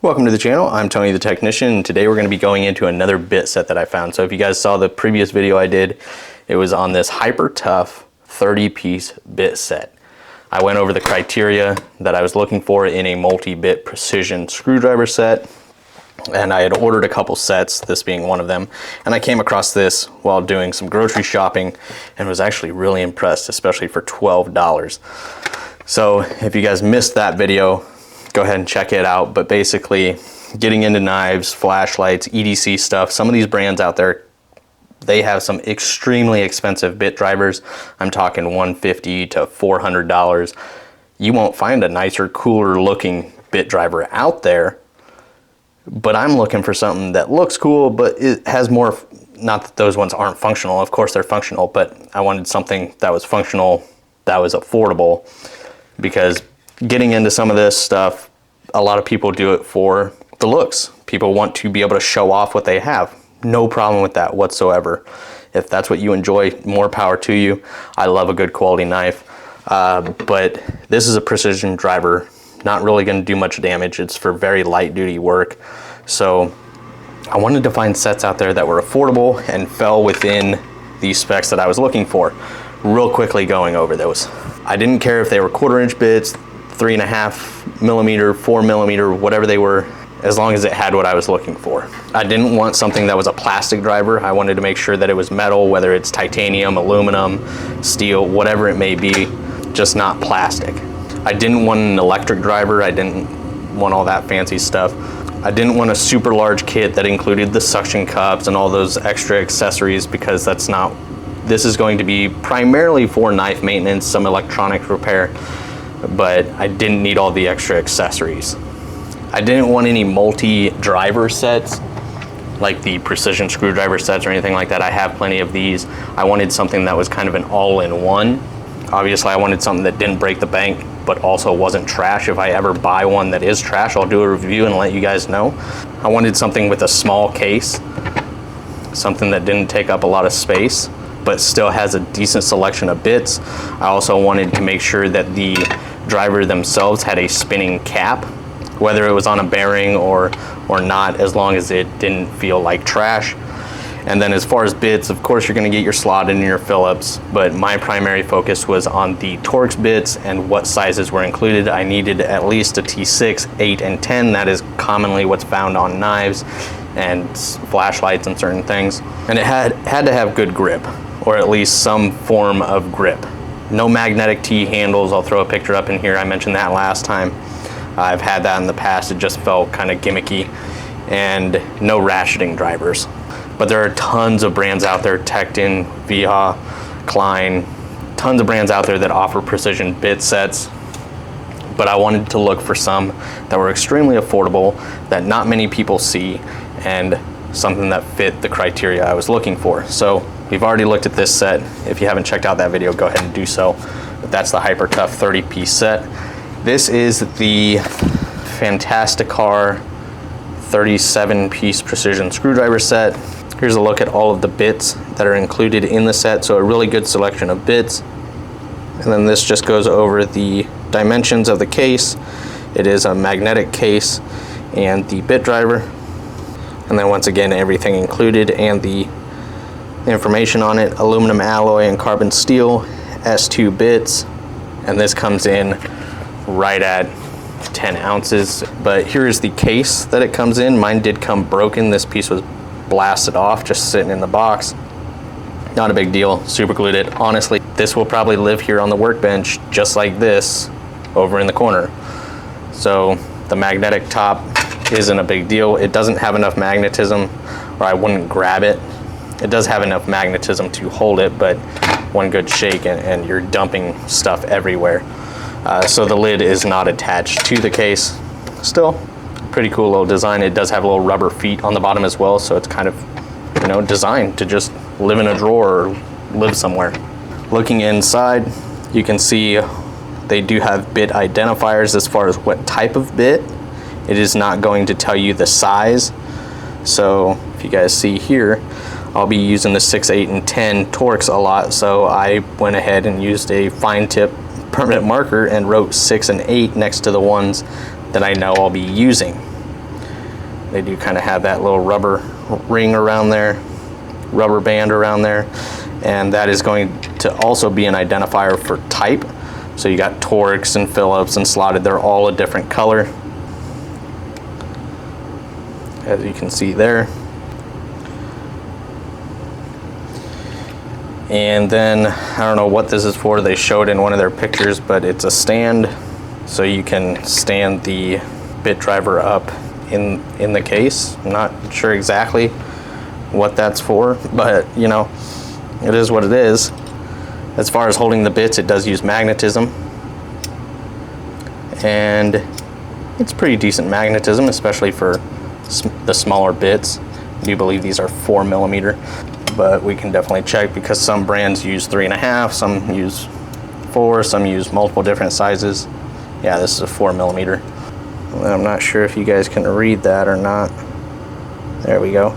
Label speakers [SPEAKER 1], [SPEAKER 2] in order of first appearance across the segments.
[SPEAKER 1] Welcome to the channel. I'm Tony the Technician, and today we're going to be going into another bit set that I found. So if you guys saw the previous video I did, it was on this hyper tough 30-piece bit set. I went over the criteria that I was looking for in a multi-bit precision screwdriver set, and I had ordered a couple sets, this being one of them, and I came across this while doing some grocery shopping and was actually really impressed, especially for $12. So if you guys missed that video, go ahead and check it out. But basically, getting into knives, flashlights, EDC stuff, some of these brands out there, they have some extremely expensive bit drivers. I'm talking $150 to $400. You won't find a nicer, cooler looking bit driver out there, but I'm looking for something that looks cool, but it has more, not that those ones aren't functional, of course they're functional, but I wanted something that was functional, that was affordable, because getting into some of this stuff, a lot of people do it for the looks. People want to be able to show off what they have. No problem with that whatsoever. If that's what you enjoy, more power to you. I love a good quality knife, but this is a precision driver, not really going to do much damage. It's for very light duty work. So I wanted to find sets out there that were affordable and fell within the specs that I was looking for. Real quickly going over those. I didn't care if they were 1/4 inch bits, 3.5 millimeter, 4 millimeter, whatever they were, as long as it had what I was looking for. I didn't want something that was a plastic driver. I wanted to make sure that it was metal, whether it's titanium, aluminum, steel, whatever it may be, just not plastic. I didn't want an electric driver. I didn't want all that fancy stuff. I didn't want a super large kit that included the suction cups and all those extra accessories, because that's not, this is going to be primarily for knife maintenance, some electronic repair, but I didn't need all the extra accessories. I didn't want any multi-driver sets, like the precision screwdriver sets or anything like that. I have plenty of these. I wanted something that was kind of an all-in-one. Obviously, I wanted something that didn't break the bank, but also wasn't trash. If I ever buy one that is trash, I'll do a review and let you guys know. I wanted something with a small case, something that didn't take up a lot of space, but still has a decent selection of bits. I also wanted to make sure that the driver themselves had a spinning cap, whether it was on a bearing or not, as long as it didn't feel like trash. And then as far as bits, of course you're gonna get your slotted and your Phillips, but my primary focus was on the Torx bits and what sizes were included. I needed at least a T6, 8, and 10. That is commonly what's found on knives and flashlights and certain things. And it had to have good grip, or at least some form of grip. No magnetic T handles. I'll throw a picture up in here. I mentioned that last time. I've had that in the past. It just felt kind of gimmicky. And no ratcheting drivers. But there are tons of brands out there, Tekton, Viha, Klein, tons of brands out there that offer precision bit sets. But I wanted to look for some that were extremely affordable, that not many people see, and something that fit the criteria I was looking for. So we've already looked at this set. If you haven't checked out that video, go ahead and do so. But that's the hyper tough 30-piece set. This is the Fantasticar 37-piece precision screwdriver set. Here's a look at all of the bits that are included in the set. So a really good selection of bits. And then this just goes over the dimensions of the case. It is a magnetic case and the bit driver. And then once again, everything included and the information on it: aluminum alloy and carbon steel, S2 bits, and this comes in right at 10 ounces. But here's the case that it comes in. Mine did come broken. This piece was blasted off just sitting in the box. Not a big deal. Super glued it. Honestly, this will probably live here on the workbench just like this over in the corner. So the magnetic top isn't a big deal. It doesn't have enough magnetism, or I wouldn't grab it. It does have enough magnetism to hold it, but one good shake and you're dumping stuff everywhere. So the lid is not attached to the case. Still, pretty cool little design. It does have little rubber feet on the bottom as well, so it's kind of, you know, designed to just live in a drawer or live somewhere. Looking inside, you can see they do have bit identifiers as far as what type of bit. It is not going to tell you the size. So if you guys see here, I'll be using the 6, 8, and 10 Torx a lot, so I went ahead and used a fine tip permanent marker and wrote 6 and 8 next to the ones that I know I'll be using. They do kind of have that little rubber ring around there, rubber band around there, and that is going to also be an identifier for type. So you got Torx and Phillips and slotted, they're all a different color, as you can see there. And then, I don't know what this is for, they showed in one of their pictures, but it's a stand, so you can stand the bit driver up in the case. I'm not sure exactly what that's for, but you know, it is what it is. As far as holding the bits, it does use magnetism, and it's pretty decent magnetism, especially for the smaller bits. I do believe these are 4mm, but we can definitely check because some brands use 3.5, some use 4, some use multiple different sizes. Yeah, this is a 4mm. I'm not sure if you guys can read that or not. There we go.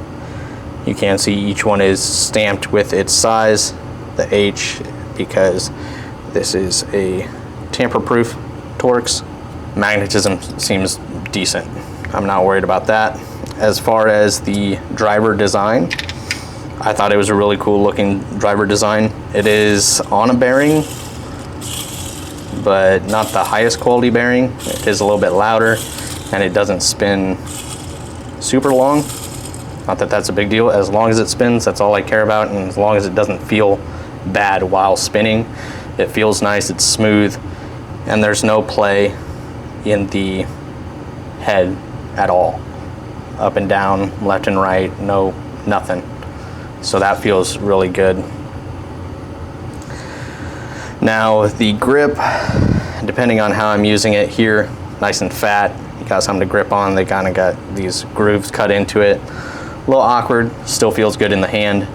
[SPEAKER 1] You can see each one is stamped with its size, the H, because this is a tamper-proof Torx. Magnetism seems decent. I'm not worried about that. As far as the driver design, I thought it was a really cool looking driver design. It is on a bearing, but not the highest quality bearing. It is a little bit louder, and it doesn't spin super long. Not that that's a big deal. As long as it spins, that's all I care about, and as long as it doesn't feel bad while spinning. It feels nice, it's smooth, and there's no play in the head at all. Up and down, left and right, no, nothing. So that feels really good. Now the grip, depending on how I'm using it here, nice and fat, you got something to grip on. They kind of got these grooves cut into it. A little awkward, still feels good in the hand.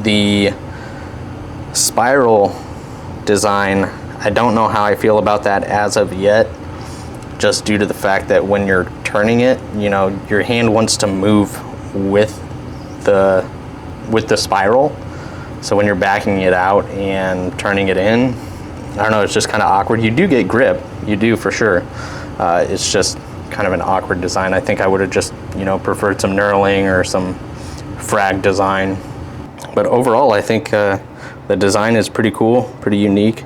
[SPEAKER 1] The spiral design, I don't know how I feel about that as of yet, just due to the fact that when you're turning it, you know, your hand wants to move with the spiral. So when you're backing it out and turning it in, I don't know, it's just kind of awkward. You do get grip, you do for sure. It's just kind of an awkward design. I think I would have just, you know, preferred some knurling or some frag design. But overall, I think the design is pretty cool, pretty unique,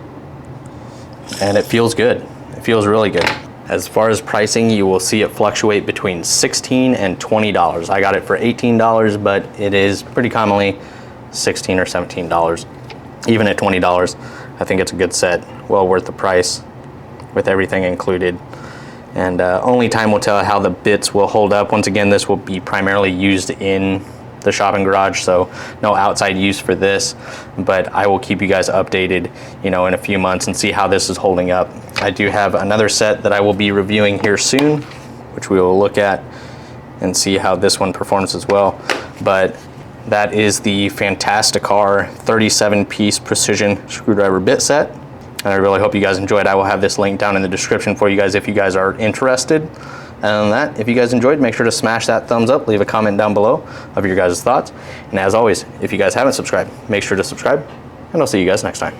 [SPEAKER 1] and it feels good. It feels really good. As far as pricing, you will see it fluctuate between $16 and $20. I got it for $18, but it is pretty commonly $16 or $17. Even at $20, I think it's a good set, well worth the price with everything included. And only time will tell how the bits will hold up. Once again, this will be primarily used in the shopping garage, so no outside use for this, but I will keep you guys updated, you know, in a few months and see how this is holding up. I do have another set that I will be reviewing here soon, which we will look at and see how this one performs as well. But that is the Fantasticar 37-piece precision screwdriver bit set. And I really hope you guys enjoyed. I will have this link down in the description for you guys if you guys are interested. And that, if you guys enjoyed, make sure to smash that thumbs up, leave a comment down below of your guys' thoughts. And as always, if you guys haven't subscribed, make sure to subscribe, and I'll see you guys next time.